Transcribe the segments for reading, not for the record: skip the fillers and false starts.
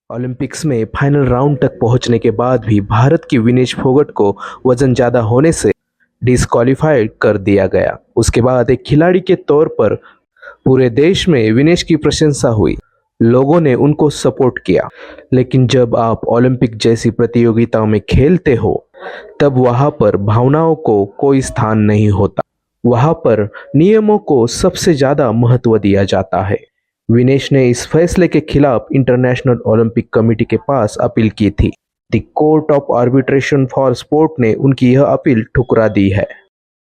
Olympics में final round तक पहुंचने के बाद भी भारत की विनेश फोगट को वजन ज्यादा होने से डिस्क्वालीफाइड कर दिया गया। उसके बाद एक खिलाड़ी के तौर पर पूरे देश में विनेश की प्रशंसा हुई, लोगों ने उनको सपोर्ट किया। लेकिन जब आप ओलंपिक जैसी प्रतियोगिताओं में खेलते हो तब वहां पर भावनाओं को कोई स्थान नहीं होता। वहां पर नियमों को सबसे ज्यादा महत्व दिया जाता है। विनेश ने इस फैसले के खिलाफ इंटरनेशनल ओलंपिक कमेटी के पास अपील की थी। The court of arbitration for sport ने उनकी यह अपील ठुकरा दी है।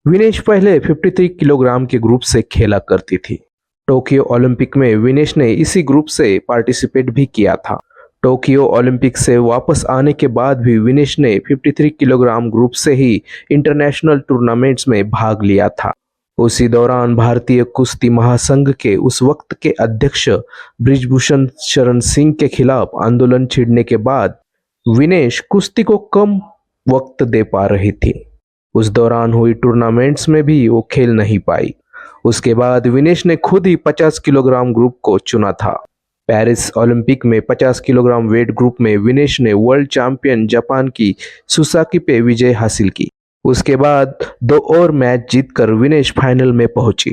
विनेश पहले 53 किलोग्राम के ग्रुप से खेला करती थी। टोक्यो ओलंपिक में विनेश ने इसी ग्रुप से पार्टिसिपेट भी किया था। टोक्यो ओलंपिक से वापस आने के बाद भी विनेश ने 53 किलोग्राम ग्रुप से ही इंटरनेशनल टूर्नामेंट्स में भाग लिया था। उसी दौरान भारतीय कुश्ती महासंघ के उस वक्त के अध्यक्ष बृजभूषण शरण सिंह के खिलाफ आंदोलन छिड़ने के बाद विनेश कुश्ती को कम वक्त दे पा रही थी। उस दौरान हुई टूर्नामेंट्स में भी वो खेल नहीं पाई। उसके बाद विनेश ने खुद ही 50 किलोग्राम ग्रुप को चुना था। पेरिस ओलंपिक में 50 किलोग्राम वेट ग्रुप में विनेश ने वर्ल्ड चैंपियन जापान की सुसाकी पे विजय हासिल की। उसके बाद 2 और मैच जीतकर विनेश फाइनल में पहुंची।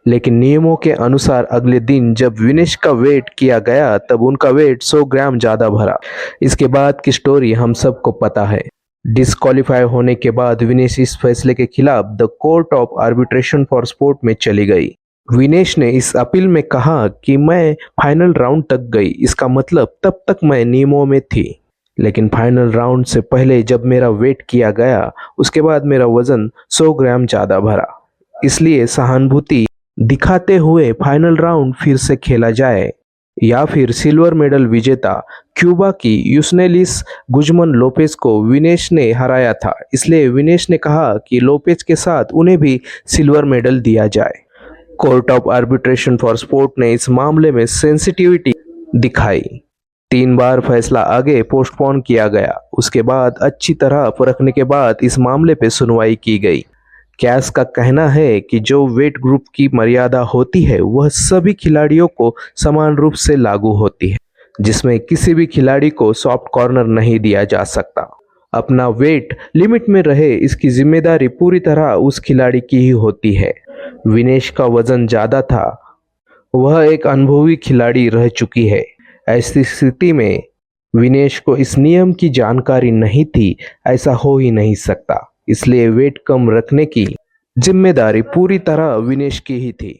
लेकिन नियमों के अनुसार अगले दिन जब विनेश का वेट किया गया तब उनका वेट 100 ग्राम ज्यादा भरा। इसके बाद की स्टोरी हम सबको पता है। डिस्क्वालीफाई होने के बाद विनेश इस फैसले के खिलाफ the court of arbitration for sport में चली गई। विनेश ने इस अपील में कहा कि मैं फाइनल राउंड तक गई, इसका मतलब तब तक मैं नियमों में थी। लेकिन फाइनल राउंड से पहले जब मेरा वेट किया गया उसके बाद मेरा वजन 100 ग्राम ज्यादा भरा, इसलिए सहानुभूति दिखाते हुए फाइनल राउंड फिर से खेला जाए। या फिर सिल्वर मेडल विजेता क्यूबा की यूसनेलिस गुजमन लोपेज को विनेश ने हराया था, इसलिए विनेश ने कहा कि लोपेज के साथ उन्हें भी सिल्वर मेडल दिया जाए। Court of arbitration for sport ने इस मामले में सेंसिटिविटी दिखाई। 3 बार फैसला आगे पोस्टपोन किया गया। उसके बाद अच्छी तरह परखने के बाद इस मामले पे सुनवाई की गई। कैस का कहना है कि जो वेट ग्रुप की मर्यादा होती है वह सभी खिलाड़ियों को समान रूप से लागू होती है, जिसमें किसी भी खिलाड़ी को सॉफ्ट कॉर्नर नहीं दिया जा सकता। अपना वेट लिमिट में रहे, इसकी जिम्मेदारी पूरी तरह उस खिलाड़ी की ही होती है। विनेश का वजन ज्यादा था, वह एक अनुभवी खिलाड़ी रह चुकी है। ऐसी स्थिति में विनेश को इस नियम की जानकारी नहीं थी, ऐसा हो ही नहीं सकता। इसलिए वेट कम रखने की जिम्मेदारी पूरी तरह विनेश की ही थी।